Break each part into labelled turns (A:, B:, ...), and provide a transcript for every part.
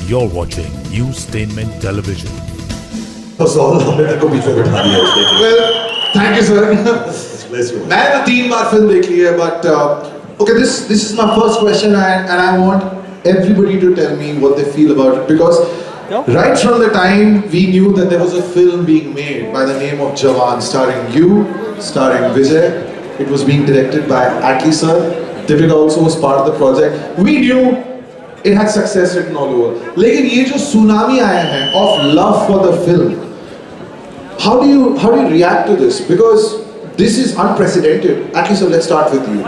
A: You're watching Newstainment Television.
B: Well, thank you, sir. मैंने तो 3 बार film देख ली है, but okay, this is my first question, and I want everybody to tell me what they feel about it, because right from the time we knew that there was a film being made by the name of Jawan, starring you, starring Vijay. It was being directed by Atlee sir. Deepika also was part of the project. We knew it had success written all over. लेकिन ये जो tsunami आया है of love for the film, how do you react to this? Because this is unprecedented. Atlee sir, let's start with you.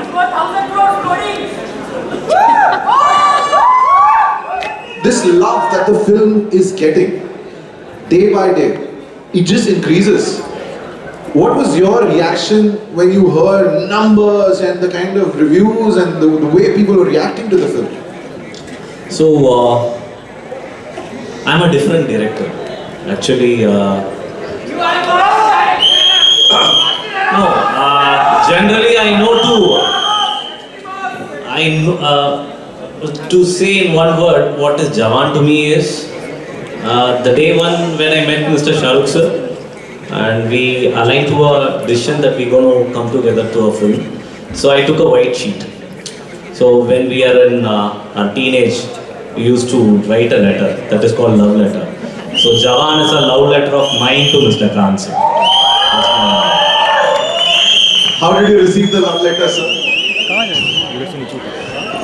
B: This love that the film is getting, day by day, it just increases. What was your reaction when you heard numbers and the kind of reviews and the way people were reacting to the film?
C: So, I'm a different director. Actually, generally to say in one word what is Jawan to me is the day one when I met Mr. Shah Rukh sir, and we aligned to a decision that we're going to come together to a film. So I took a white sheet. So when we are in our teenage, we used to write a letter that is called love letter. So Jawan is a love letter of mine to Mr. Khan sir.
B: How did you receive the love letter, sir?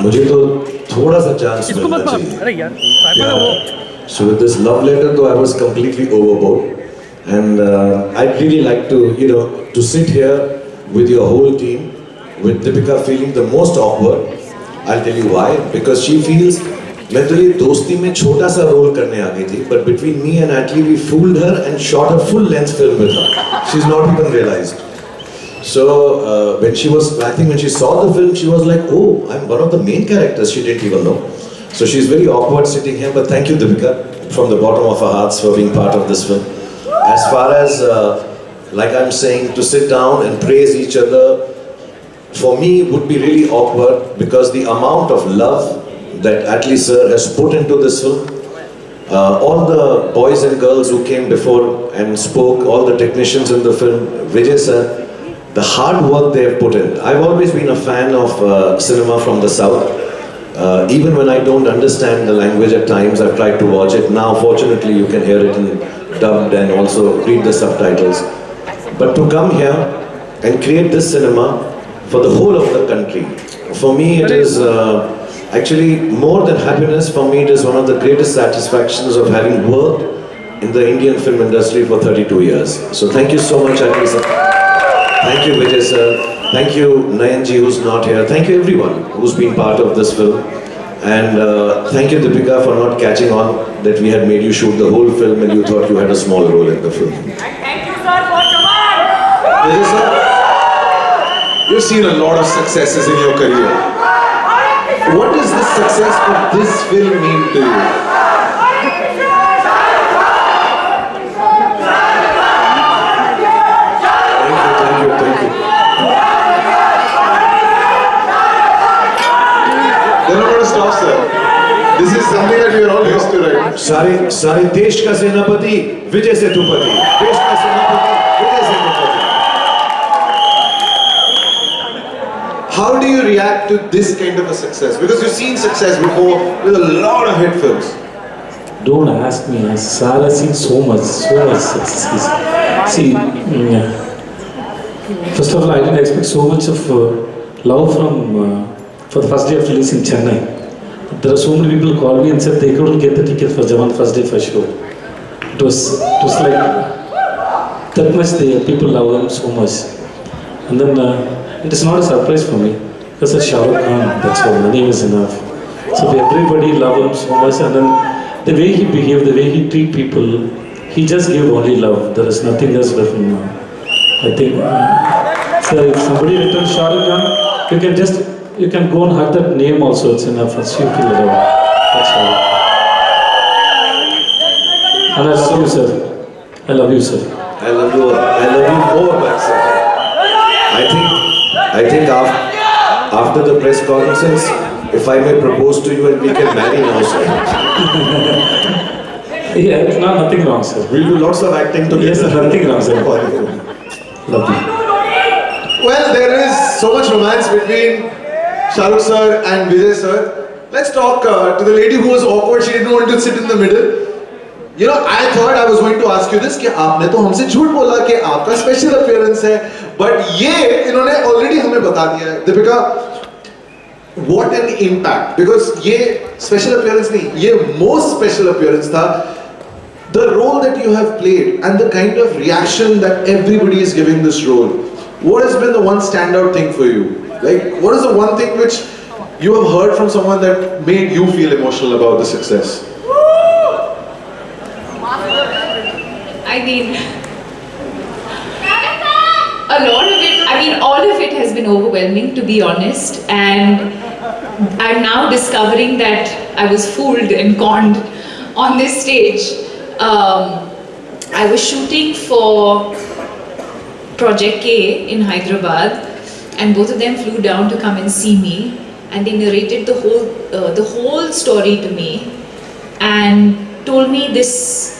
D: मुझे तो थोड़ा सा chance मिलना चाहिए. So with this love letter, though, I was completely overboard, and I'd really like to sit here with your whole team, with Deepika feeling the most awkward. I'll tell you why. Because she feels मैं तो ये दोस्ती में छोटा सा role करने आ गई थी, but between me and Atlee, we fooled her and shot a full-length film with her. She's not even realized. So when she saw the film, she was like, "Oh, I'm one of the main characters." She didn't even know. So she's very awkward sitting here. But thank you, Deepika, from the bottom of our hearts for being part of this film. As far as like I'm saying, to sit down and praise each other, for me would be really awkward, because the amount of love that Atlee sir has put into this film, all the boys and girls who came before and spoke, all the technicians in the film, Vijay sir, the hard work they have put in. I've always been a fan of cinema from the South. Even when I don't understand the language at times, I've tried to watch it. Now, fortunately, you can hear it in dubbed and also read the subtitles. But to come here and create this cinema for the whole of the country, for me it is actually more than happiness. For me, it is one of the greatest satisfactions of having worked in the Indian film industry for 32 years. So thank you so much, Atlee sir. Thank you, Vijay sir. Thank you, Nayanji, who's not here. Thank you everyone who's been part of this film. And thank you, Deepika, for not catching on that we had made you shoot the whole film and you thought you had a small role in the film.
E: Thank you, sir, for Jawan.
B: Vijay sir, you've seen a lot of successes in your career. What does the success of this film mean to you? Thank you. They're not going to stop, sir. This is something that we are all used to, right?
D: सारे देश का सेनापति विजय सेतुपति. देश का सेनापति Vijay Sethupathi.
B: How do you react to this kind of a success? Because you've seen success before with a lot of hit films.
F: Don't ask me. Sir has seen so much success. See, first of all, I didn't expect so much of love for the first day of release in Chennai. There are so many people who called me and said they couldn't get the ticket for Jawan first day for show. It was like that much. People love them so much. And then it is not a surprise for me. Because it's Shah Rukh Khan, that's all. The name is enough. So everybody loved him so much. And then the way he behaved, the way he treat people, he just gave only love. There is nothing else left in him. I think, so if somebody returns Shah Rukh Khan, you can go and hug that name also. It's enough. It's you feel love. That's all. And I love you, sir. I love you, sir.
D: I love you more, back, sir. I think after the press conferences, if I may propose to you and we can marry now, sir.
F: Yeah, no, nothing wrong, sir.
D: We'll do lots of acting together.
F: Yes, sir, nothing wrong, sir. Lovely.
B: Well, there is so much romance between Shah Rukh sir and Vijay sir. Let's talk to the lady who was awkward. She didn't want to sit in the middle. You know, I thought I was going to ask you this कि आपने तो हमसे झूठ बोला कि आपका special appearance है, but ये इन्होंने already हमें बता दिया है. Deepika, what an impact! Because ये special appearance नहीं, ये most special appearance था. The role that you have played and the kind of reaction that everybody is giving this role. What has been the one standout thing for you? Like, what is the one thing which you have heard from someone that made you feel emotional about the success?
G: I mean, a lot of it, I mean, all of it has been overwhelming, to be honest. And I'm now discovering that I was fooled and conned on this stage. I was shooting for Project K in Hyderabad, and both of them flew down to come and see me, and they narrated the whole story to me, and told me this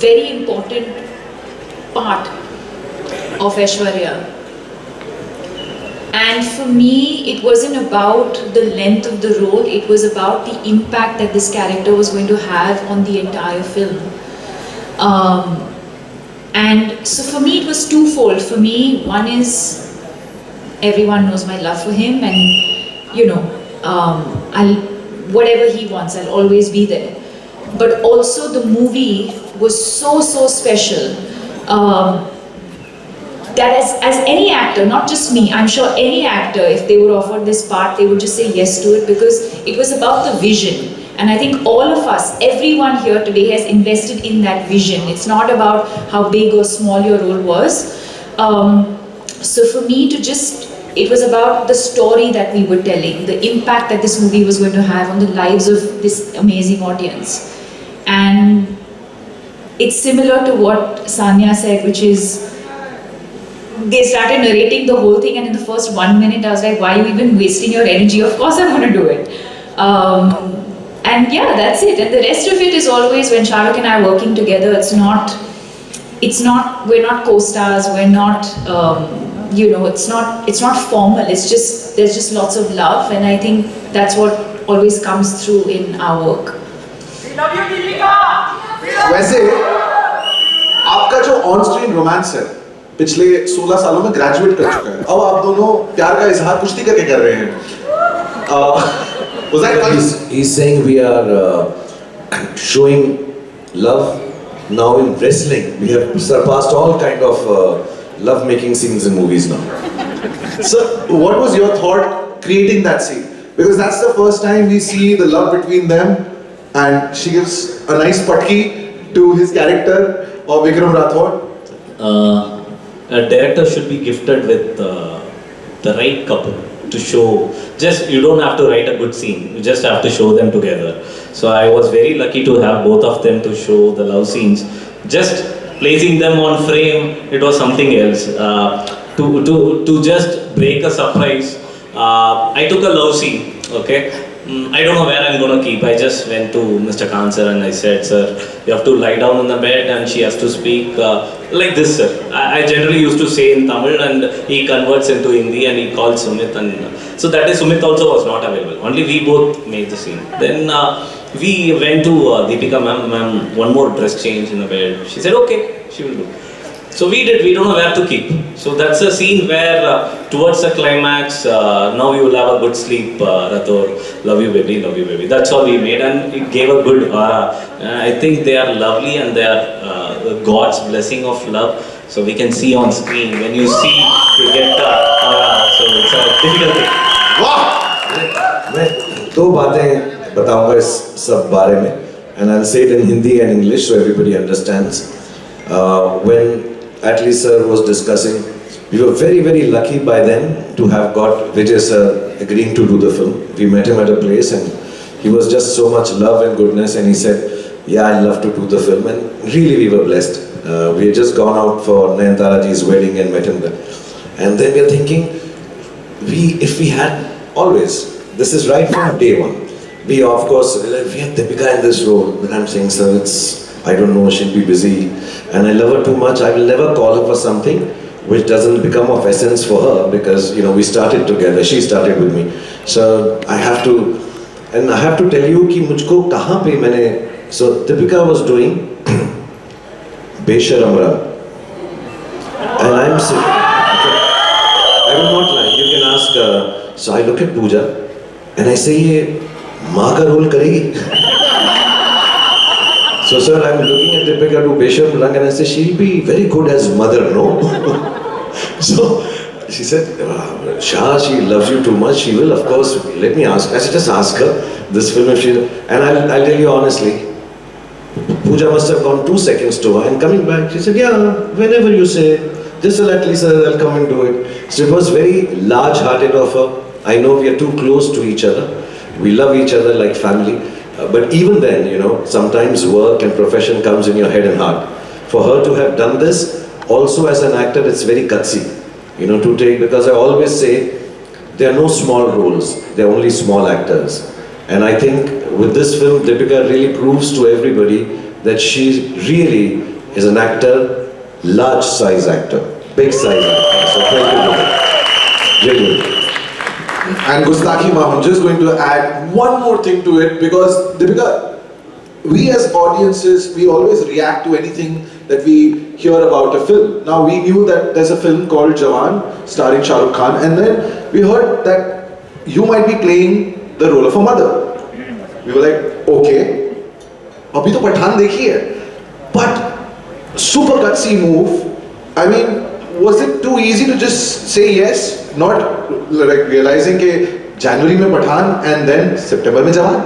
G: very important part of Aishwarya. And for me, it wasn't about the length of the role, it was about the impact that this character was going to have on the entire film. And so for me, it was twofold. For me, one is, everyone knows my love for him, and you know, whatever he wants, I'll always be there. But also the movie was so special. That as any actor, not just me, I'm sure any actor, if they were offered this part, they would just say yes to it, because it was about the vision. And I think all of us, everyone here today has invested in that vision. It's not about how big or small your role was. So for me to just, it was about the story that we were telling, the impact that this movie was going to have on the lives of this amazing audience. And it's similar to what Sanya said, which is, they started narrating the whole thing, and in the first 1 minute I was like, why are you even wasting your energy? Of course I'm going to do it. And yeah, that's it. And the rest of it is always, when Shah Rukh and I are working together, we're not co-stars, we're not, you know, it's not formal, it's just, there's just lots of love, and I think that's what always comes through in our work.
E: We love you, Deepika!
B: वैसे आपका जो on-screen romance है पिछले 16 सालों में graduate कर चुका है. अब आप दोनों प्यार का इजहार कुश्ती करके कर रहे हैं. Was that fun?
D: He's saying we are showing love now in wrestling. We have surpassed all kind of love-making scenes in movies now.
B: So, what was your thought creating that scene? Because that's the first time we see the love between them, and she gives a nice patki to his character of Vikram Rathod.
C: A director should be gifted with the right couple to show. Just, you don't have to write a good scene, you just have to show them together. So I was very lucky to have both of them to show the love scenes. Just placing them on frame, it was something else. To just break a surprise, I took a love scene, okay? I don't know where I'm going to keep. I just went to Mr. Khan sir and I said, sir, you have to lie down on the bed and she has to speak like this, sir. I generally used to say in Tamil, and he converts into Hindi and he calls Sumit, and so that day Sumit also was not available. Only we both made the scene. Then we went to Deepika ma'am, one more dress change in the bed. She said, okay, she will do. So we did, we don't know where to keep. So that's a scene where towards the climax, now you will have a good sleep, Rathor, love you baby, love you baby. That's all we made, and it gave a good aura. I think they are lovely, and they are God's blessing of love. So we can see on screen, when you see, you get aura. So it's a difficult thing.
B: Wow!
D: मैं दो बातें बताऊंगा इस सब बारे में, and I'll say it in Hindi and English so everybody understands. When Atlee sir was discussing, we were very lucky by then to have got Vijay sir agreeing to do the film. We met him at a place and he was just so much love and goodness, and he said, yeah, I'd love to do the film, and really we were blessed. We had just gone out for Nayanthara ji's wedding and met him there. And then we are thinking, if we had always This is right from day one. We of course, we have Deepika in this role, but I'm saying, sir, I don't know, she'll be busy, and I love her too much. I will never call her for something which doesn't become of essence for her, because we started together, she started with me. So I have to tell you कि मुझको कहाँ पे मैंने, so Deepika was doing Besharamra, and I'm saying, I will not lie, you can ask, so I look at Pooja, and I say, ये माँ का role करेगी? So sir, I'm looking at Deepika to Besham Rang, and I say, she'll be very good as mother, no? So she said, Shah, she loves you too much, she will, of course, let me ask. I said, just ask her, this film if she, and I'll tell you honestly, Pooja must have gone 2 seconds to her, and coming back, she said, yeah, whenever you say, just tell Atlee sir, I'll come and do it. So it was very large-hearted of her. I know we are too close to each other, we love each other like family. But even then, sometimes work and profession comes in your head and heart. For her to have done this, also as an actor, it's very gutsy, to take, because I always say, there are no small roles, there are only small actors. And I think with this film, Deepika really proves to everybody that she really is an actor, large size actor, big size actor. So thank you, Deepika. Really.
B: And Gustaki Ma'am, I'm just going to add one more thing to it, because Deepika, we as audiences, we always react to anything that we hear about a film. Now we knew that there's a film called Jawan starring Shah Rukh Khan, and then we heard that you might be playing the role of a mother. We were like, okay, abhi to Pathaan dekhi hai. But super gutsy move. I mean, was it too easy to just say yes? Not like realizing that January mein Pathaan and then September mein Jawan?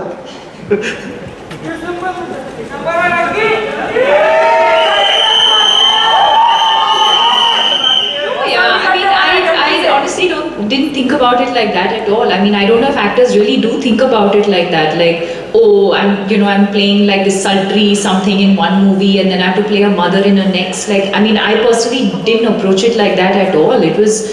G: I honestly didn't think about it like that at all. I mean, I don't know if actors really do think about it like that. Like, oh, I'm playing like this sultry something in one movie and then I have to play a mother in a next. Like, I mean, I personally didn't approach it like that at all. It was,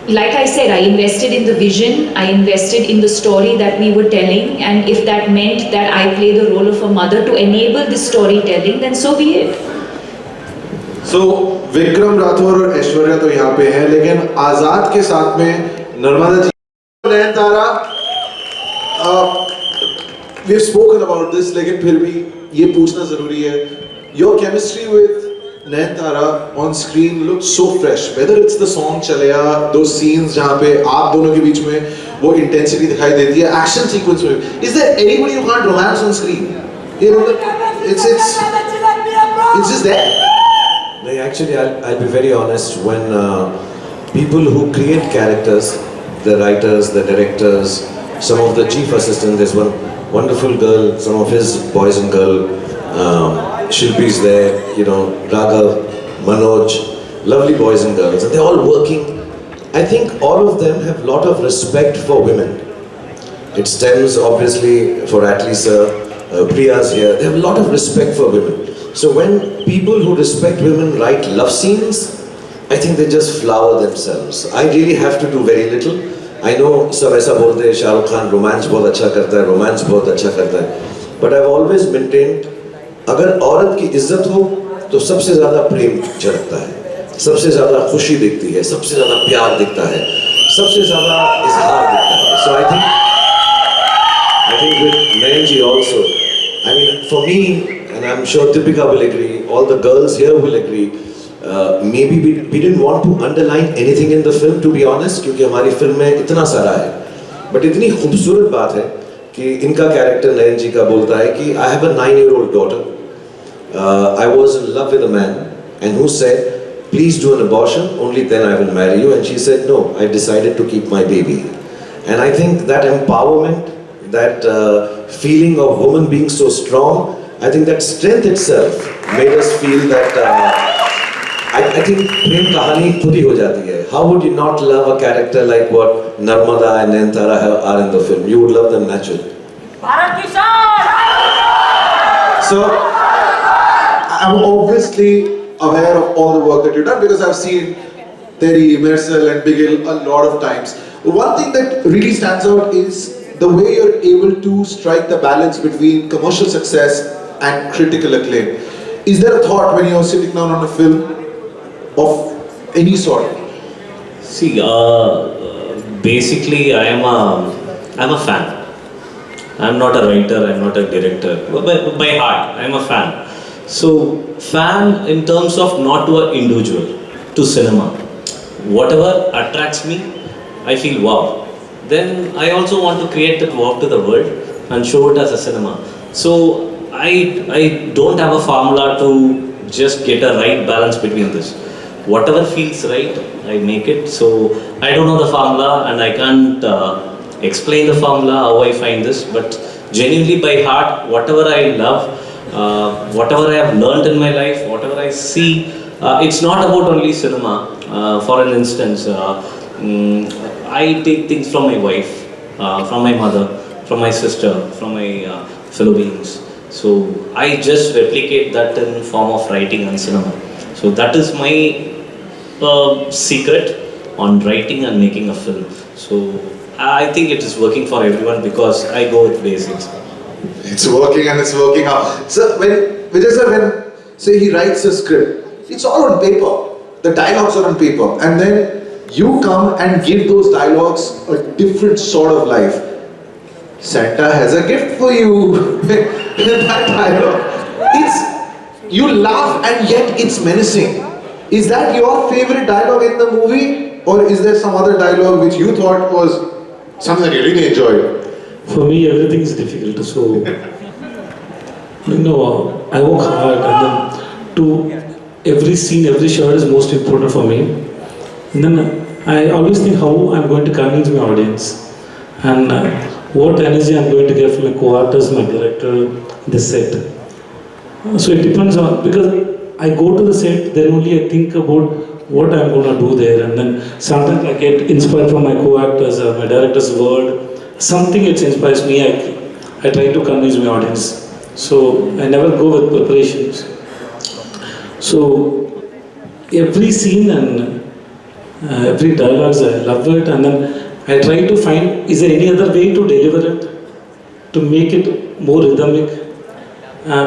G: like I said, I invested in the vision, I invested in the story that we were telling, and if that meant that I play the role of a mother to enable this storytelling, then so be it.
B: So, Vikram Rathore और ऐश्वर्या तो यहाँ पे हैं, लेकिन आजाद के साथ में Narmada ji, Nayantara, we've spoken about this, लेकिन फिर भी ये पूछना जरूरी है. Your chemistry with Nayanthara on screen looks so fresh. Whether it's the song Chaleya, those scenes जहाँ पे आप दोनों के बीच में वो intensity दिखाई देती है, action sequence में. Is there anybody you can't romance on screen? It's just there.
D: Actually, I'll be very honest. When people who create characters, the writers, the directors, some of the chief assistants, there's one wonderful girl, some of his boys and girl, Shilpi's there, Raghav, Manoj, lovely boys and girls, and they're all working. I think all of them have a lot of respect for women. It stems obviously for Atlee sir, Priya's here, they have a lot of respect for women. So when people who respect women write love scenes, I think they just flower themselves. I really have to do very little. I know सब ऐसा बोलते हैं Shah Rukh Khan romance बहुत अच्छा करता है, romance बहुत अच्छा करता है. But I've always maintained, अगर औरत की इज्जत हो तो सबसे ज़्यादा प्रेम झलकता है, सबसे ज़्यादा खुशी दिखती है, सबसे ज़्यादा प्यार दिखता है, सबसे ज़्यादा इज़हार दिखता है. So I think with Nayanji also, I mean for me, and I'm sure Deepika will agree, all the girls here will agree, maybe we didn't want to underline anything in the film, to be honest, क्योंकि हमारी film में इतना सारा है. But इतनी खूबसूरत बात है कि इनका कैरेक्टर नयन जी का बोलता है कि I have a 9-year-old daughter. I was in love with a man and who said, please do an abortion, only then I will marry you. And she said, no, I decided to keep my baby. And I think that empowerment, that feeling of woman being so strong, I think that strength itself made us feel that I think prem kahani khud hi ho jati hai. How would you not love a character like what Narmada and Nayanthara are in the film? You would love them naturally.
B: So, I'm obviously aware of all the work that you've done because I've seen Terry, Marcel and Bigil a lot of times. One thing that really stands out is the way you're able to strike the balance between commercial success and critical acclaim. Is there a thought when you're sitting down on a film of any sort?
C: See, basically, I'm a fan. I'm not a writer. I'm not a director. By heart, I'm a fan. So, fan in terms of not to an individual, to cinema. Whatever attracts me, I feel wow. Then I also want to create that wow to the world and show it as a cinema. So I don't have a formula to just get a right balance between this. Whatever feels right, I make it. So I don't know the formula and I can't explain the formula how I find this. But genuinely by heart, whatever I love, whatever I have learned in my life, whatever I see, it's not about only cinema. For an instance, I take things from my wife, from my mother, from my sister, from my fellow beings. So I just replicate that in form of writing and cinema. So that is my secret on writing and making a film. So I think it is working for everyone because I go with basics.
B: It's working and it's working out. So when Vijay sir, when say he writes a script, it's all on paper. The dialogues are on paper, and then you come and give those dialogues a different sort of life. Santa has a gift for you. That dialogue, it's you laugh and yet it's menacing. Is that your favorite dialogue in the movie, or is there some other dialogue which you thought was something that you really enjoyed?
F: For me, everything is difficult. So, I work hard, and then to every scene, every shot is most important for me. And then I always think how I'm going to convince my audience, and what energy I'm going to get from my co-actors, my director, the set. So it depends on, because I go to the set, then only I think about what I'm going to do there, and then sometimes I get inspired from my co-actors, my director's word. Something it inspires me, I try to convince my audience. So I never go with preparations. So every scene and every dialogues, I love it, and then I try to find, is there any other way to deliver it, to make it more rhythmic.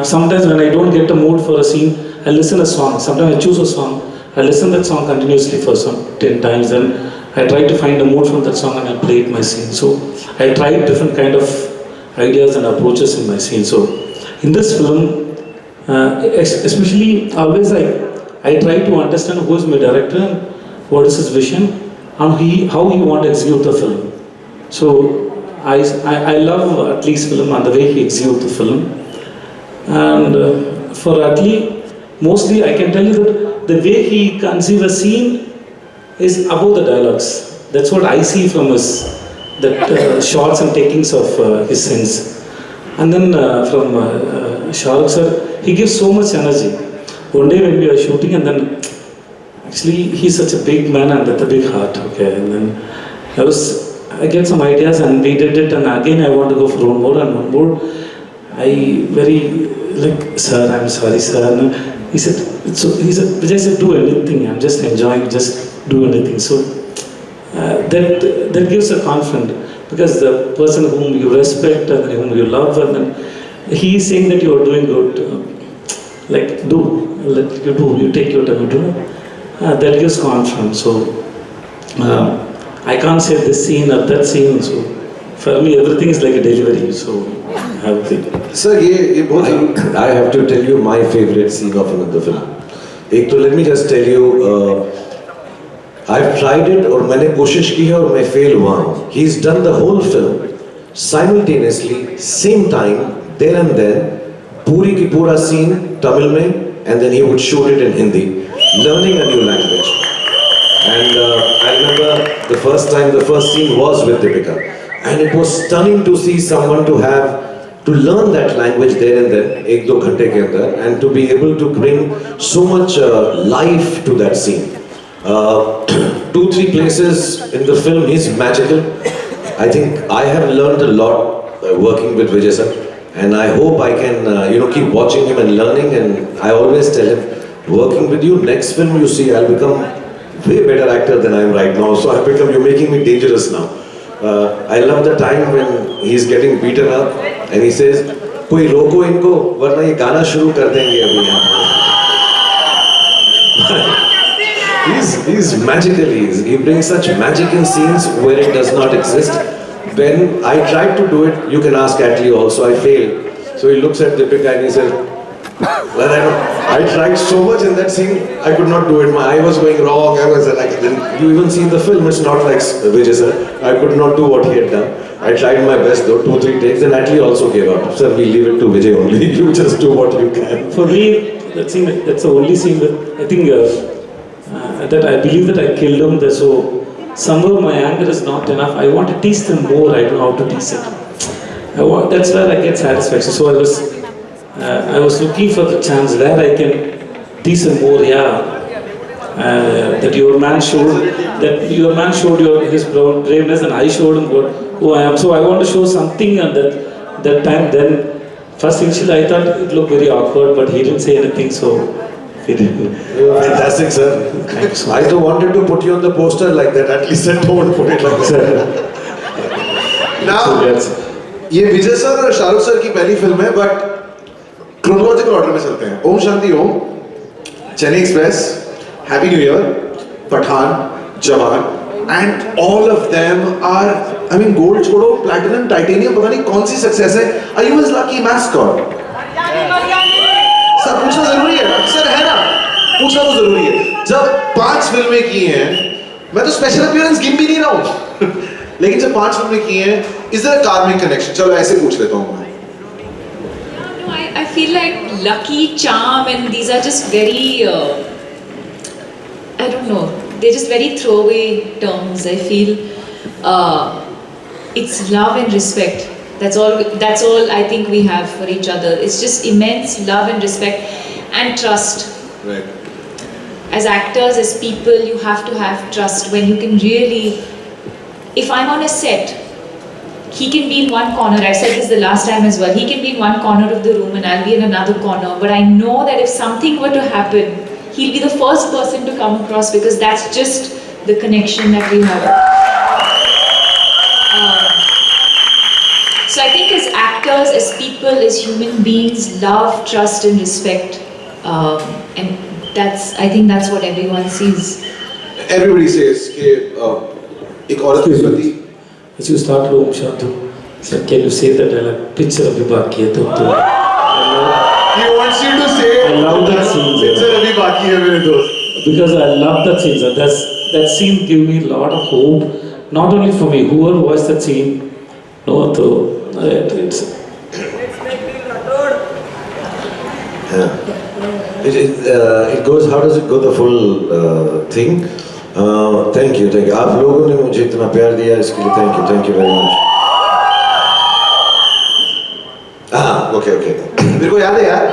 F: Sometimes when I don't get a mood for a scene, I listen a song. Sometimes I choose a song, I listen that song continuously for some 10 times, then I try to find a mood from that song and I play it my scene. So I try different kind of ideas and approaches in my scene. So in this film, especially always I try to understand who is my director and what is his vision and how he want to execute the film. So I love Atlee's film and the way he executes the film. And for Atlee, mostly I can tell you that the way he conceives a scene is above the dialogues. That's what I see from his shots and takings of his scenes. And then from Shah Rukh sir, he gives so much energy. One day when we were shooting, and then actually he's such a big man and with a big heart. Okay, and then I get some ideas and we did it, and again I want to go for one more and one more. I very like, sir, I'm sorry, sir. And he said, Vijay said, do anything. I'm just enjoying, just do anything. So that gives a confidence, because the person whom you respect and whom you love, and then he is saying that you are doing good. Like you take your time to do. That gives confidence. So I can't say this scene or that scene. So for me, everything is like a delivery. So I have to.
B: Sir,
D: I have to tell you my favorite scene of another film. Let me just tell you, I've tried it, और मैंने कोशिश की है और मैं fail हुआ हूँ. He's done the whole film simultaneously, same time, there and then, पूरी की पूरा scene Tamil में, and then he would shoot it in Hindi, learning a new language. And I remember the first scene was with Deepika, and it was stunning to see someone to learn that language there and then, 1-2 घंटे के अंदर, and to be able to bring so much life to that scene. 2-3 places in the film he's magical. I think I have learned a lot working with Vijay sir, and I hope I can keep watching him and learning. And I always tell him, working with you, next film you see, I'll become way better actor than I am right now. So I've become, you're making me dangerous now. I love the time when he's getting beaten up and he says, "Koi roko inko, warna ye gana shuru kar denge abhi yahan." He's magical. He brings such magic in scenes where it does not exist. When I tried to do it, you can ask Atlee also, I failed. So he looks at Deepika and he says, well, I tried so much in that scene, I could not do it. My eye was going wrong. I was like, you even see the film, it's not like Vijay sir. I could not do what he had done. I tried my best though, 2-3 takes, and Atlee also gave up. Sir, we leave it to Vijay only. You just do what you can.
F: For me, that's the only scene that I think that I believe that I killed him. So somehow my anger is not enough. I want to tease them more. I don't know how to tease it. That's where I get satisfaction. So I was looking for the chance where I can tease them more. That your man showed his braveness, and I showed him who I am. So I want to show something at that time. Then first initially I thought it looked very awkward, but he didn't say anything. So.
D: Fantastic, sir. Thanks. I too wanted to put you on the poster like that. At least I don't put it like that.
B: Now, ये विजय sir और Shahrukh sir की पहली film है, but chronological order में चलते हैं. Om Shanti Om, Chennai express, happy new year, Pathaan, Jawan, and all of them are, I mean, gold छोड़ो, platinum, titanium, पता नहीं कौन सी सक्सेस है. Are you his lucky mascot? Sir पूछना जरूरी है, सर है ना, पूछना तो जरूरी है. जब 5 फिल्में की हैं, मैं तो स्पेशल अपीयरेंस गिन भी नहीं रहा हूँ. लेकिन जब 5 फिल्में की हैं, is there a karmic connection? चलो ऐसे पूछ लेता हूँ मैं.
G: No, I feel like lucky, charm, and these are just very, I don't know, they're just very throwaway terms. I feel it's love and respect. That's all I think we have for each other. It's just immense love and respect and trust.
B: Right.
G: As actors, as people, you have to have trust when you can really, if I'm on a set, he can be in one corner. I said this the last time as well. He can be in one corner of the room and I'll be in another corner. But I know that if something were to happen, he'll be the first person to come across because that's just the connection that we have. So I think as actors, as people, as human beings, love, trust and respect. And I think that's what everyone sees.
B: Everybody says कि एक औरत के प्रति.
F: As you started Om Shanti, sir, can you say that picture of Vibaki hai to?
B: He wants you to say.
F: I love that scene.
B: Picture अभी बाकी है मेरे दोस्त.
F: Because I love that scene, sir. That scene gave me a lot of hope. Not only for me, whoever watched that scene, no, it's.
D: It goes. How does it go? The full thing. Thank you. आप लोगों ने मुझे इतना प्यार दिया इसके लिए thank you very much.
B: Okay. मेरे को याद है यार.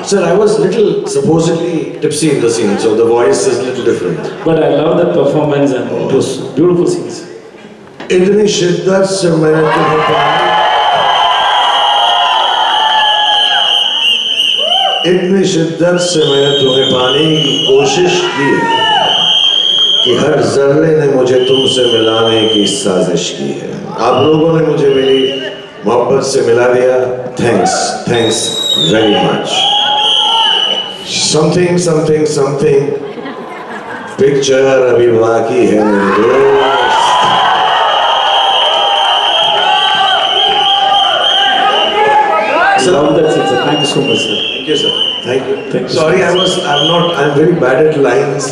D: Sir, I was little supposedly tipsy in the scene, so the voice is little different.
F: But I love that performance and it was beautiful scenes.
D: इतनी शिद्दत से मैंने तुम्हें पाया, इतनी शिद्दत से मैंने तुम्हें पाने की कोशिश की कि हर जर्रे ने मुझे तुमसे मिलाने की साजिश की है. आप लोगों ने मुझे मेरी मोहब्बत से मिला दिया. Thanks very much. Something picture अभी बाकी है मेरे दोस्त.
F: I love that scene, sir. Thank you so much, sir.
D: Thank you, sir. Thank you.
F: Sorry,
D: I'm very bad at lines.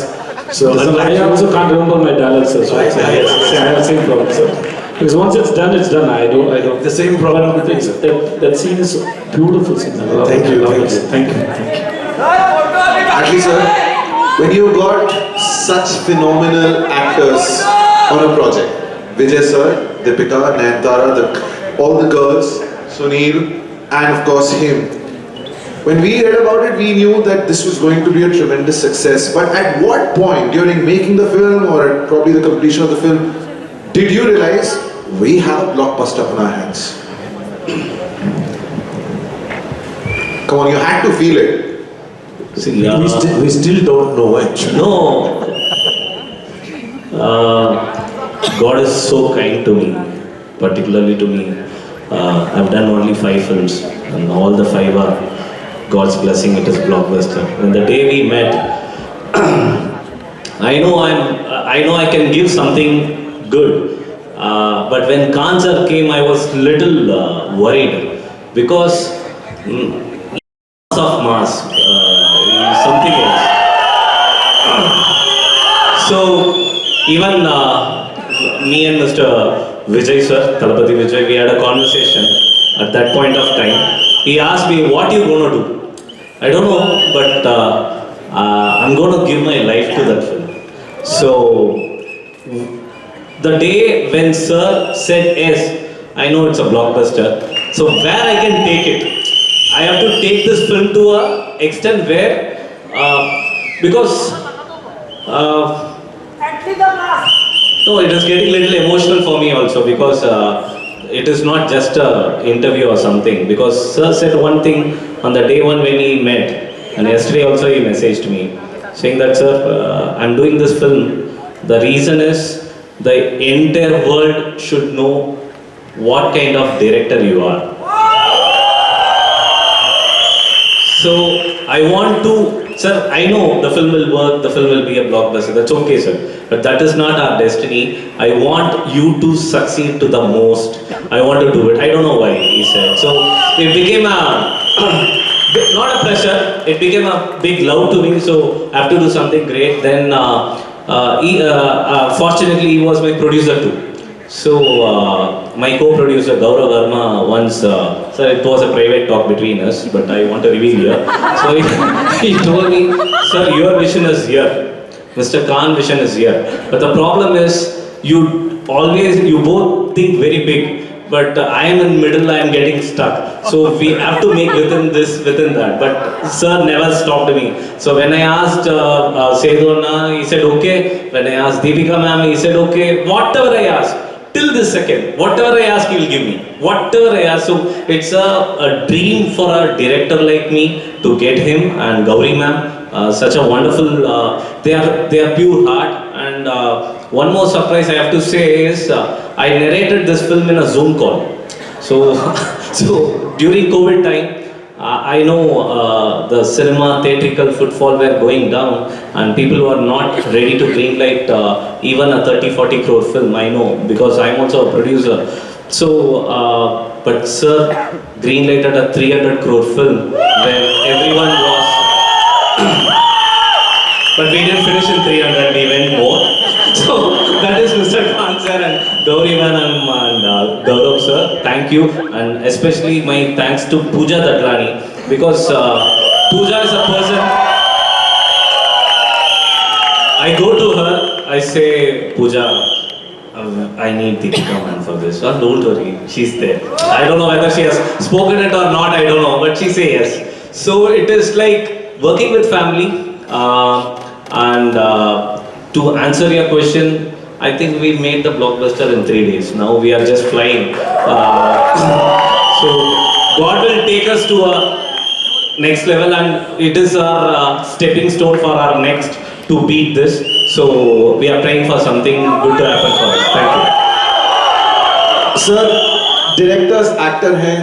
D: So
F: I also can't remember my dialogue, sir. So I have the same problem, sir. Because once it's done, I don't.
D: The same problem with me, sir.
F: That scene is beautiful scene. I love
D: Thank
F: it.
D: you.
F: Thank you.
B: Atlee sir, when you got such phenomenal actors on a project, Vijay sir, Deepika, Nayanthara, all the girls, Sunil, and of course him. When we read about it, we knew that this was going to be a tremendous success. But at what point during making the film or at probably the completion of the film, did you realize we have a blockbuster on our hands? Come on, you had to feel it.
C: See,
D: We still don't know actually.
C: No, God is so kind to me, particularly to me. I've done only 5 films, and all the 5 are God's blessing. It is blockbuster. And the day we met, I know I can give something good. But when Khan sir came, I was little worried because of mass, something else. So even me and Mr. Vijay sir, Sethupathi Vijay, we had a conversation at that point of time. He asked me, what are you going to do? I don't know, but I'm going to give my life to that film. So the day when sir said yes, I know it's a blockbuster. So where I can take it? I have to take this film to a extent where, because no, it is getting a little emotional for me also, because it is not just an interview or something. Because sir said one thing on the day one when he met, and yesterday also he messaged me saying that, sir, I'm doing this film. The reason is the entire world should know what kind of director you are. So I want to, sir, I know the film will work, the film will be a blockbuster, that's okay, sir. But that is not our destiny. I want you to succeed to the most. I want to do it. I don't know why, he said. So it became a, not a pressure, it became a big love to me. So I have to do something great. Then fortunately, he was my producer too. So my co-producer Gaurav Verma once, sir, it was a private talk between us, but I want to reveal here. So he told me, sir, your vision is here. Mr. Khan vision is here. But the problem is, you both think very big, but I am in middle, I am getting stuck. So we have to make within that. But sir never stopped me. So when I asked Sedona, he said okay. When I asked Deepika ma'am, he said okay. Whatever I asked, till this second, whatever I ask, he will give me. Whatever I ask. So it's a dream for a director like me to get him, and Gauri ma'am. Such a wonderful, they are pure heart. And one more surprise I have to say is, I narrated this film in a Zoom call. So, so during COVID time, I know the cinema theatrical footfall were going down, and people were not ready to greenlight even a 30-40 crore film. I know, because I'm also a producer. So, but sir greenlighted a 300 crore film where everyone was. But we didn't finish in 300, we went more. So that is Mr. Khan sir and Gauri Manam and Gaurav sir. Thank you, and especially my thanks to Pooja Datlani, because Pooja is a person. I go to her, I say, Pooja, I need Deepika man for this. Well, don't worry, she's there. I don't know whether she has spoken it or not, I don't know, but she say yes. So it is like working with family. And to answer your question, I think we made the blockbuster in 3 days. Now we are just flying. So God will take us to a next level, and it is our stepping stone for our next to beat this. So we are praying for something good to happen for us. Thank you.
B: Sir, directors, actor हैं.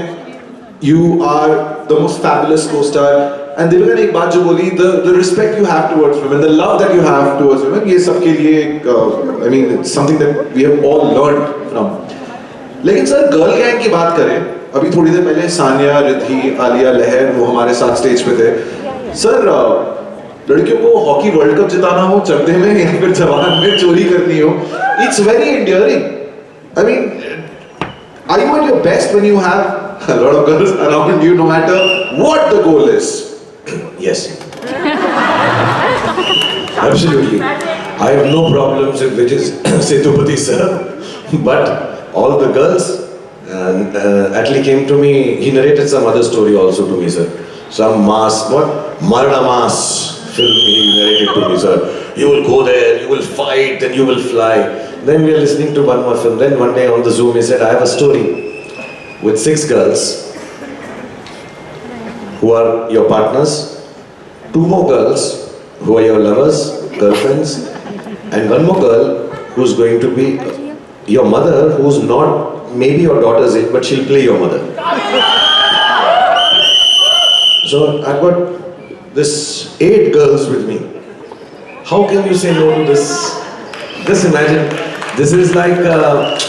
B: You are the most fabulous co-star. And Deepika ने एक बात जो बोली, the respect you have towards women, the love that you have towards women, ये सबके लिए I mean, it's something that we have all learned from. लेकिन sir girl gang की बात करें, अभी थोड़ी देर पहले सानिया, रिद्धि, आलिया, लहर वो हमारे साथ स्टेज पे थे. सर लड़कियों को हॉकी वर्ल्ड कप जिताना हो चकदे में या फिर जवान में चोरी करनी हो, it's very endearing. I mean, are you at your best when you have a lot of girls around you, no matter what the goal is?
D: Yes. Absolutely. I have no problems with Vijay Sethupathi sir, but all the girls, and Atlee came to me, he narrated some other story also to me, sir. Some mass, what? Marana mass film he narrated to me, sir. You will go there, you will fight, then you will fly. Then we are listening to one more film. Then one day on the Zoom he said, I have a story with 6 girls who are your partners, 2 more girls who are your lovers, girlfriends, and 1 more girl who's going to be your mother, who's not maybe your daughter's age, but she'll play your mother. So I've got this 8 girls with me. How can you say no to this? Just imagine, this is like that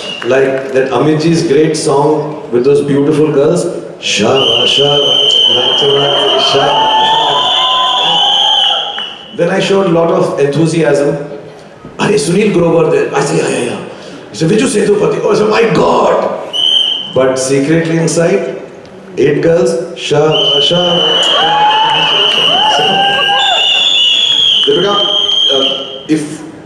D: Amitji's great song with those beautiful girls. Shah, Shah, Nayanthara, Shah. Then I showed a lot of enthusiasm. Are Sunil Grover there? I say, yeah. He said, Vijay Sethupathi. Oh, I said, my God! But secretly inside, 8 girls, Shah, Shah.
B: Deepika, if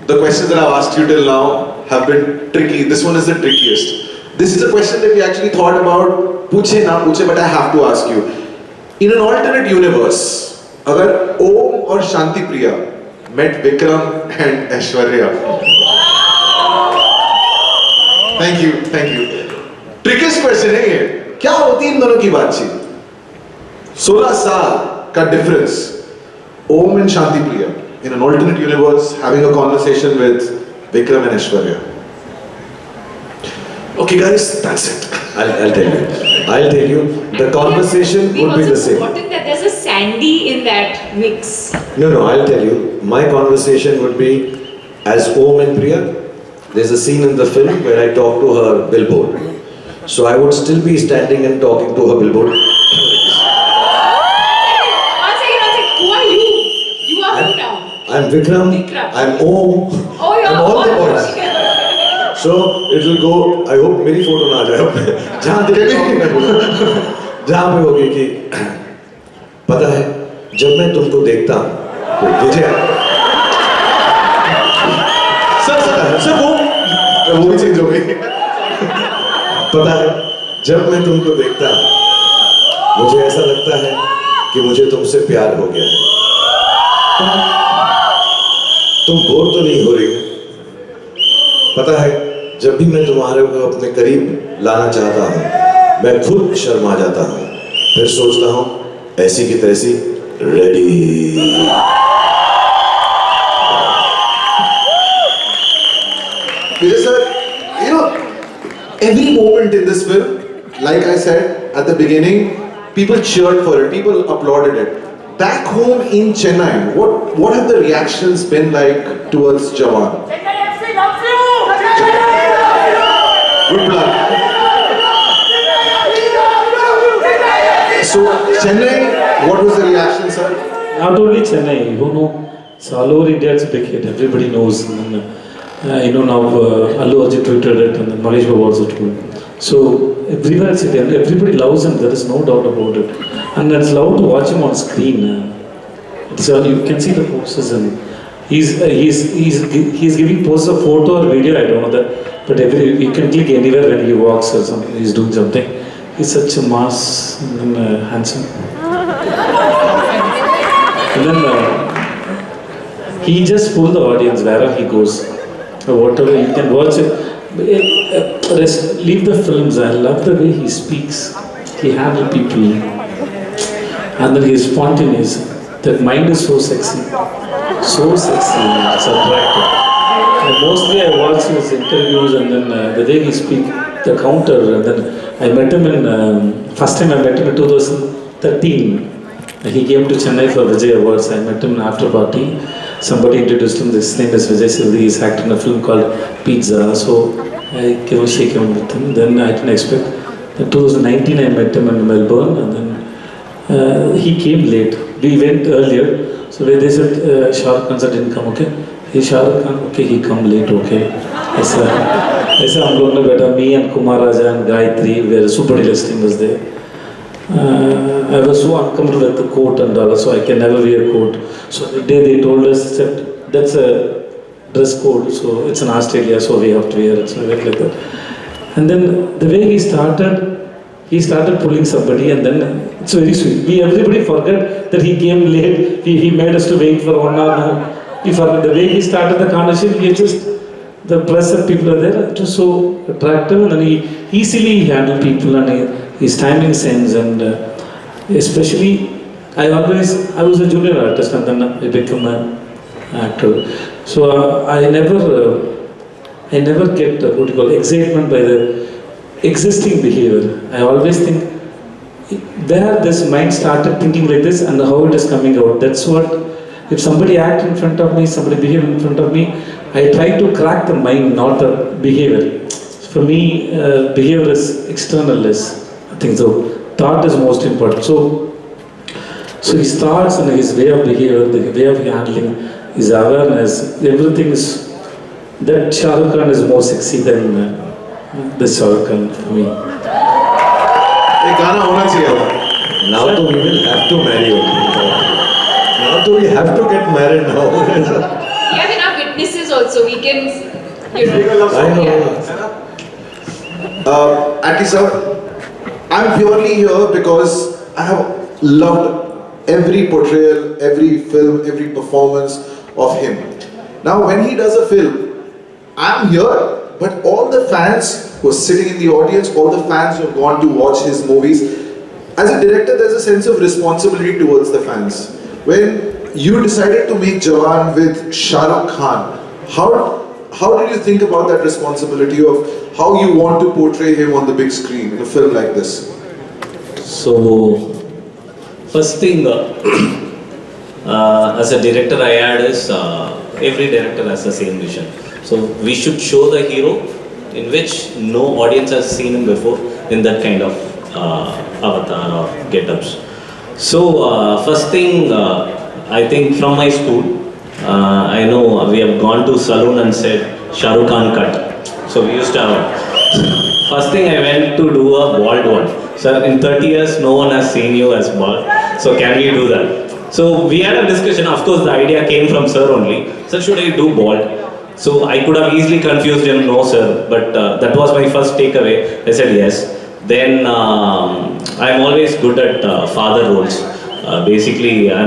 B: the questions that I've asked you till now have been tricky, this one is the trickiest. This is a question that we actually thought about, puche na puche, but I have to ask you. In an alternate universe, अगर ओम और Shanti Priya met Vikram and Aishwarya. Thank you. Trickiest question है ये. क्या होती इन दोनों की बातचीत? 16 साल का difference. Om and Shanti Priya in an alternate universe having a conversation with Vikram and Aishwarya. Okay guys, that's it.
D: I'll tell you. The conversation would be the same.
G: Important that there's a Sandy in that mix.
D: No, I'll tell you. My conversation would be as Om and Priya. There's a scene in the film where I talk to her billboard. So I would still be standing and talking to her billboard.
G: One second. Who are you? You are who now?
D: I'm Vikram. I'm Om.
G: Oh, you're
D: I'm all the
G: all
D: boys. So it will go. I hope मेरी photo ना आ जाए. जहाँ पे होगी कि पता है जब मैं तुमको देखता हूँ तो विजय
B: सर वो भी चेंज हो गई.
D: पता है जब मैं तुमको देखता हूँ मुझे ऐसा लगता है कि मुझे तुमसे प्यार हो गया है. तुम बोर तो नहीं हो रही हो? पता है जब भी मैं तुम्हारे को अपने करीब लाना चाहता हूँ मैं खुद शर्मा जाता हूँ. फिर सोचता हूँ ऐसी की तैसी ready.
B: Vijay sir, you know, every moment in this film, like I said at the beginning, people cheered for it, people applauded it. Back home in Chennai, what have the reactions been like towards Jawan?
E: Chennai FC loves you!
B: Good plan. So, Chennai, what was the reaction, sir?
F: Not only Chennai, you know, it's all over India, it's a big hit, everybody knows. And, now Allu Arjun tweeted it and then Mahesh Babu also tweeted. So everywhere it's again, everybody loves him, there is no doubt about it. And it's loved to watch him on screen. It's all, you can see the poses and he's giving poses of photo or video, I don't know that. But you can click anywhere when he walks or something, he's doing something. He's such a mass and handsome. And then he just pulls the audience wherever he goes. Whatever, you can watch it. Leave the films, I love the way he speaks. He handles people. And then he's spontaneous. That mind is so sexy. So sexy, it's attractive. And mostly I watch his interviews and then the way he speaks, the counter. And then I met him first time I met him in 2013. He came to Chennai for Vijay Awards. I met him in after party. Somebody introduced him. His name is Vijay Silvi. He's acting in a film called Pizza. So I came and shake him with him. Then I didn't expect. In 2019 I met him in Melbourne and then he came late. We went earlier. So they said Shah Rukh Khan didn't come. Okay. Hey Shah Rukh Khan. Okay, he come late. Okay. ऐसा हम लोग ने बैठा. Me and Kumar and Gayatri, where super deluxe team was there. I was so uncomfortable with the coat and all, so I can never wear a coat. So the day they told us that that's a dress code, so it's in Australia, so we have to wear it. So I went like that. And then the way he started pulling somebody, and then it's very sweet. Everybody forgot that he came late. He made us to wait for 1 hour. No, we forgot the way he started the conversation. He just the press and people are there. It was so attractive, and then he easily handled people and his timing sense, and especially I was a junior artist and then I became an actor. So I never I never get what you call excitement by the existing behavior. I always think where this mind started thinking like this and how it is coming out. That's what, if somebody act in front of me, somebody behave in front of me, I try to crack the mind, not the behavior. For me, behavior is external less. I think so. Thought is most important. So his thoughts and his way of behavior, the way of handling, his awareness, everything is, that Shah Rukh Khan is more sexy than this Shah Rukh Khan for me.
B: एक गाना होना चाहिए था.
D: Now we will have to marry. Now we have to get married now.
G: We have enough witnesses also. We can, you know.
D: I know.
B: Atlee sir, I'm purely here because I have loved every portrayal, every film, every performance of him. Now when he does a film, I'm here, but all the fans who are sitting in the audience, all the fans who have gone to watch his movies, as a director there's a sense of responsibility towards the fans. When you decided to make Jawan with Shah Rukh Khan, how did you think about that responsibility of how you want to portray him on the big screen in a film like this?
C: So, first thing, as a director I had is, every director has the same vision. So we should show the hero in which no audience has seen him before in that kind of avatar or get-ups. So first thing, I think from my school, I know we have gone to saloon and said Shah Rukh Khan cut. So we used to have, first thing I went to do a bald one. Sir, in 30 years no one has seen you as bald, so can we do that? So we had a discussion, of course the idea came from sir only. Sir, should I do bald? So I could have easily confused him, no sir, but that was my first takeaway. I said yes. Then I'm always good at father roles. Basically, I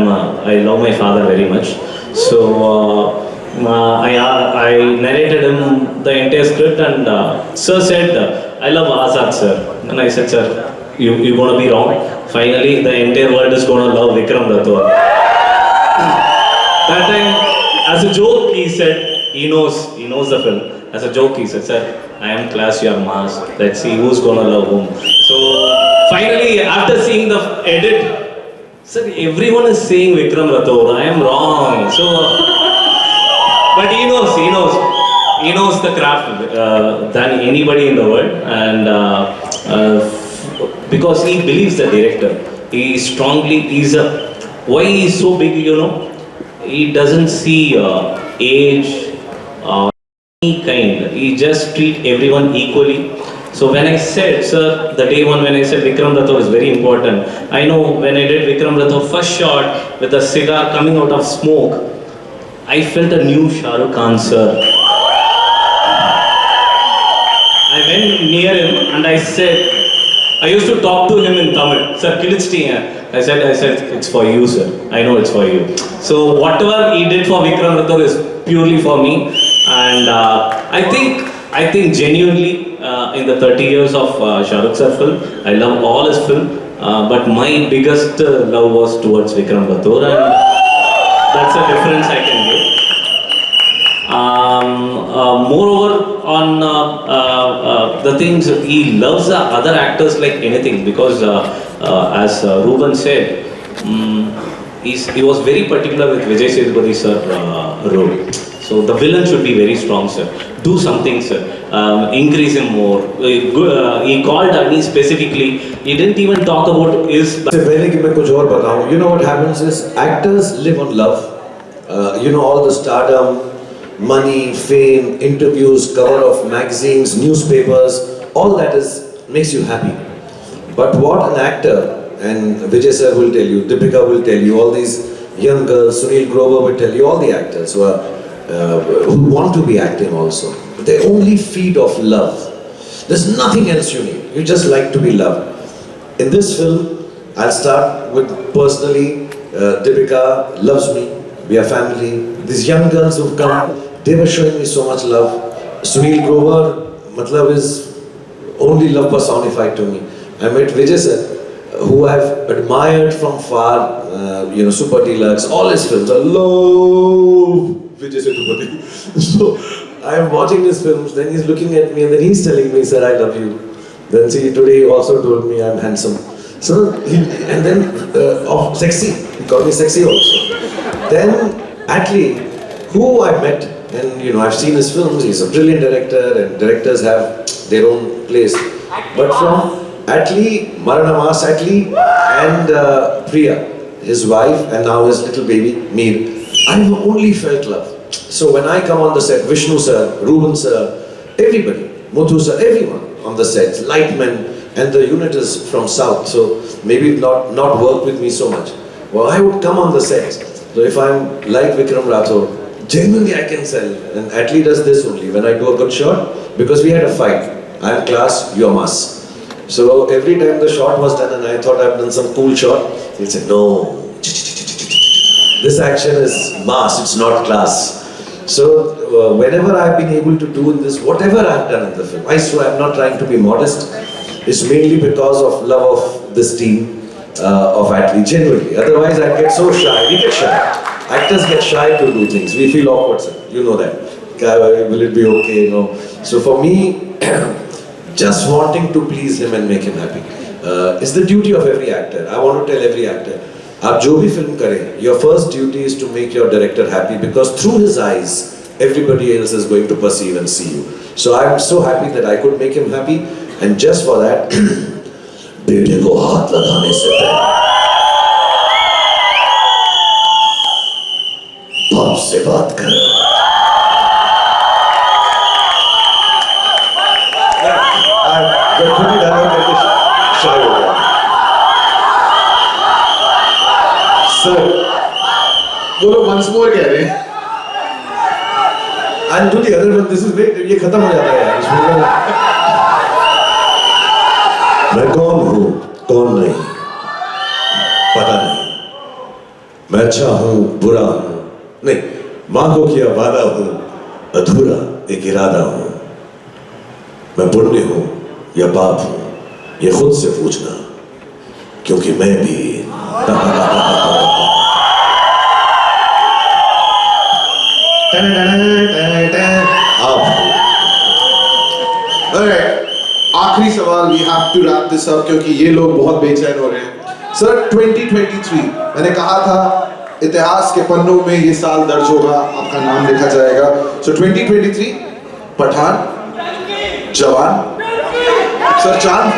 C: love my father very much. So I narrated him the entire script, and sir said, I love Azad sir. And I said, sir, you're going to be wrong. Finally, the entire world is going to love Vikram Rathore. That time, as a joke, he said, he knows the film. As a joke, he said, sir, I am class, you are mass. Let's see who's going to love whom. So finally, after seeing the edit, sir, everyone is saying Vikram Rathore. I am wrong. So, but he knows the craft than anybody in the world, and because he believes the director. Why he is so big, he doesn't see age, any kind. He just treat everyone equally. So when I said, sir, the day one when I said Vikram Rathore is very important, I know when I did Vikram Rathore first shot with a cigar coming out of smoke, I felt a new Shah Rukh Khan, sir. I went near him and I said, I used to talk to him in Tamil, sir, I said, it's for you, sir. I know it's for you. So whatever he did for Vikram Rathore is purely for me. And I think genuinely in the 30 years of Shah Rukh sir film, I love all his film, but my biggest love was towards Vikram Rathore, and that's a difference I can give. Moreover, on the things, he loves the other actors like anything, because as Ruben said, he was very particular with Vijay Sethupathi sir role. So the villain should be very strong, sir. Do something, sir. Increase him more. He called me specifically. He didn't even talk about his.
D: You know what happens is actors live on love. All the stardom, money, fame, interviews, cover of magazines, newspapers, all that makes you happy. But what an actor, and Vijay sir will tell you, Deepika will tell you, all these young girls, Sunil Grover will tell you, all the actors who want to be acting also. They only feed off love. There's nothing else you need. You just like to be loved. In this film, I'll start with personally, Deepika loves me. We are family. These young girls who've come, they were showing me so much love. Sunil Grover, matlab is only love personified to me. I met Vijay sir, who I've admired from far, Super Deluxe, all his films. I love Vijay Sethupathi. So I'm watching his films, then he's looking at me and then he's telling me, sir, I love you. Then see, today he also told me I'm handsome. So, and then, sexy, he called me sexy also. Then, Atlee, who I met, and you know, I've seen his films, he's a brilliant director and directors have their own place. But from Atlee, Maranamas Atlee and Priya, his wife and now his little baby, Mir, I've only felt love. So when I come on the set, Vishnu sir, Ruben sir, everybody, Muthu sir, everyone on the sets, Lightmen, and the unit is from South, so maybe not work with me so much. Well, I would come on the sets. So if I'm like Vikram Rathore, genuinely I can sell. And Atlee does this only, when I do a good shot, because we had a fight. I'm class, you're mass. So every time the shot was done and I thought I've done some cool shot, he'll say, no, this action is mass, it's not class. So whenever I've been able to do in this, whatever I've done in the film, I swear I'm not trying to be modest, it's mainly because of love of this team of Atlee, genuinely. Otherwise I'd get so shy, we get shy. Actors get shy to do things, we feel awkward, sir. You know that. Will it be okay? No. So for me, just wanting to please him and make him happy is the duty of every actor. I want to tell every actor, आप जो भी film करें, your first duty is to make your director happy because through his eyes, everybody else is going to perceive and see you. So I'm so happy that I could make him happy, and just for that, बेटे को हाथ लगाने से पहले बाप से बात कर. खुद ही डायलॉग करके शाय हो गया.
B: सर, वो लोग once more कह रहे हैं.
D: And do the other one. This is great. ये खत्म हो जाता है यार. इसमें मैं कौन हूँ, कौन नहीं, पता नहीं. मैं अच्छा हूँ, बुरा हूँ, नहीं. माँ को किया वादा हूँ, अधूरा एक इरादा हूँ. मैं पुण्य हूँ या पाप हूँ, ये खुद से पूछना, क्योंकि मैं भी आप हूँ.
B: आखिरी सवाल, we have to wrap this up क्योंकि ये लोग बहुत बेचैन हो रहे हैं. सर, 2023 मैंने कहा था इतिहास के पन्नों में ये साल दर्ज होगा, आपका नाम लिखा जाएगा. So 2023, पठान, जवान, Sir Chand.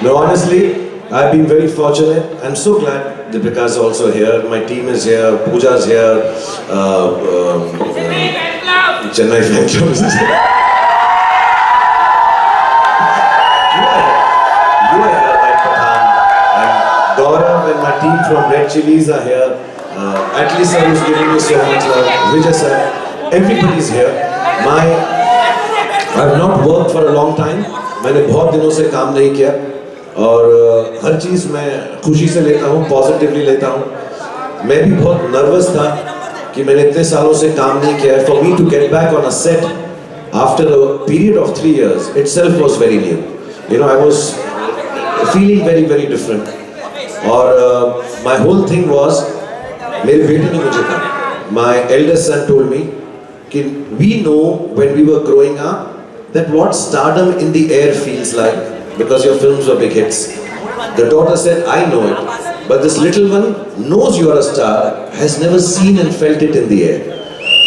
D: No, honestly, I've been very fortunate. I'm so glad Deepika is also here. My team is here. Pooja's here. Chennai fan club is here. You are here, like Pathan. And Gaurav and my team from Red Chilies are here. Atlee sir who's giving me so much love. Vijay sir. Everybody's here. I've not worked for a long time. मैंने बहुत दिनों से काम नहीं किया और हर चीज़ मैं खुशी से लेता हूँ, पॉजिटिवली लेता हूँ. मैं भी बहुत नर्वस था कि मैंने इतने सालों से काम नहीं किया. For me to get back on a set after a period of 3 years itself was very new. You know, I was feeling very, very different. और my whole thing was, मेरे बेटे ने मुझे कहा, my eldest son told me कि we know when we were growing up that what stardom in the air feels like, because your films were big hits. The daughter said, I know it, but this little one knows you are a star, has never seen and felt it in the air.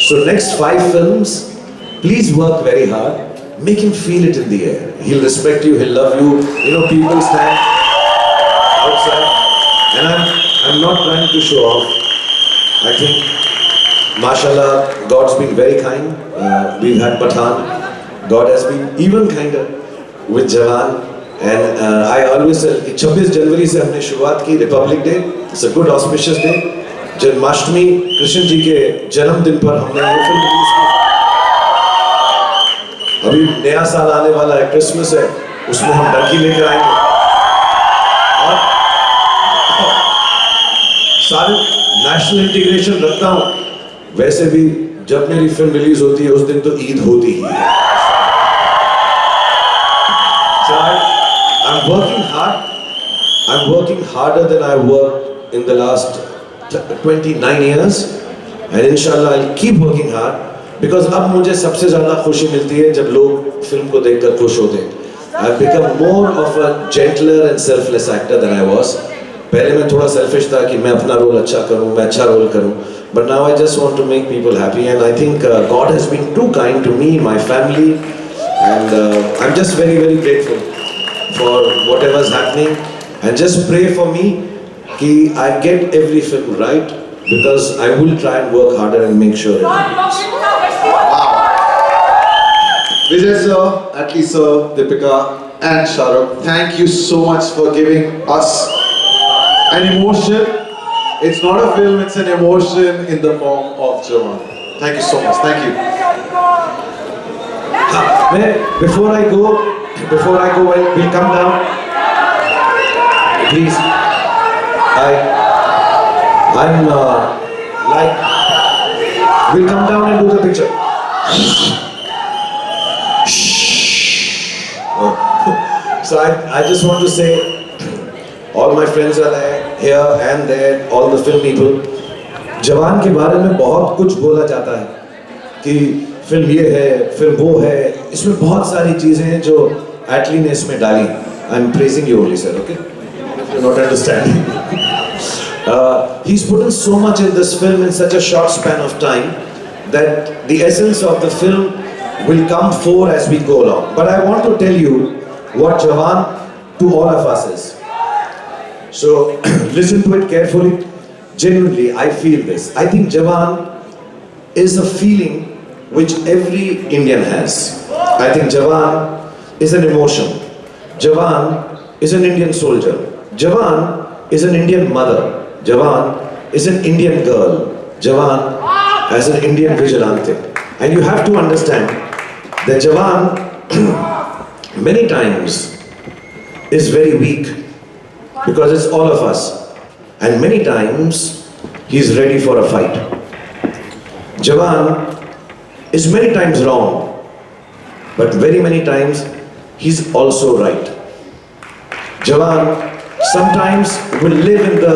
D: So next 5 films, please work very hard, make him feel it in the air. He'll respect you, he'll love you. You know, people stand outside, and I'm not trying to show off. I think, mashallah, God's been very kind. We've had Pathan. God has been even kinder with Jawan, and I always say कि 26 जनवरी से हमने शुरुआत की, Republic Day, it's a good auspicious day. Janmashtami, Krishna ji के जन्मदिन पर हमने ये फिल्म रिलीज की. अभी नया साल आने वाला है, क्रिसमस है, उसमें हम डंकी लेकर आएंगे. और सारे नेशनल इंटीग्रेशन रखता हूँ. वैसे भी जब मेरी फिल्म रिलीज होती है उस दिन तो ईद होती ही है. So I'm working hard. I'm working harder than I worked in the last 29 years, and inshallah I'll keep working hard. Because अब मुझे सबसे ज़्यादा खुशी मिलती है जब लोग फिल्म को देखकर खुश होते हैं. I've become more of a gentler and selfless actor than I was. पहले मैं थोड़ा selfish था कि मैं अपना रोल अच्छा करूँ, मैं अच्छा रोल करूँ. But now I just want to make people happy, and I think God has been too kind to me, my family, and I'm just very, very grateful for whatever's happening. And just pray for me कि I get every film right, because I will try and work harder and make sure it happens.
B: Vijay sir, Atlee sir, Deepika and Shah Rukh, thank you so much for giving us an emotion. It's not a film, it's an emotion in the form of Jawan. Thank you so much, thank you.
D: Before I go, we'll come down. Please. I'm we'll come down and do the picture. So I just want to say, all my friends are there, here and there, all the film people. जवान के बारे में बहुत कुछ बोला जाता है कि फिल्म ये है, फिल्म वो है. इसमें बहुत सारी चीजें हैं जो एटली ने इसमें डाली. I'm praising you only, sir. Okay? If you're not understanding. He's put in so much in this film in such a short span of time that the essence of the film will come forth as we go along. But I want to tell you what Jawan to all of us is. So listen to it carefully. Genuinely, I feel this. I think Jawan is a feeling which every Indian has. I think Jawan is an emotion. Jawan is an Indian soldier. Jawan is an Indian mother. Jawan is an Indian girl. Jawan as an Indian vigilante. And you have to understand that Jawan many times is very weak, because it's all of us. And many times he's ready for a fight. Jawan is many times wrong, but very many times he's also right. Jawan sometimes will live in the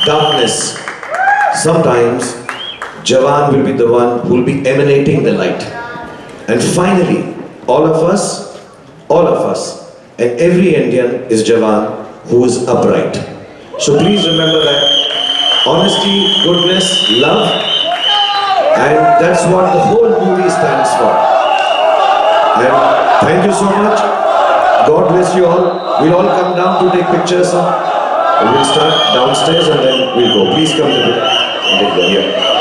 D: darkness. Sometimes Jawan will be the one who will be emanating the light. And finally, all of us, and every Indian is Jawan who is upright. So please remember that. Honesty, goodness, love, and that's what the whole movie stands for. And thank you so much. God bless you all. We'll all come down to take pictures. We'll start downstairs and then we'll go. Please come to the here.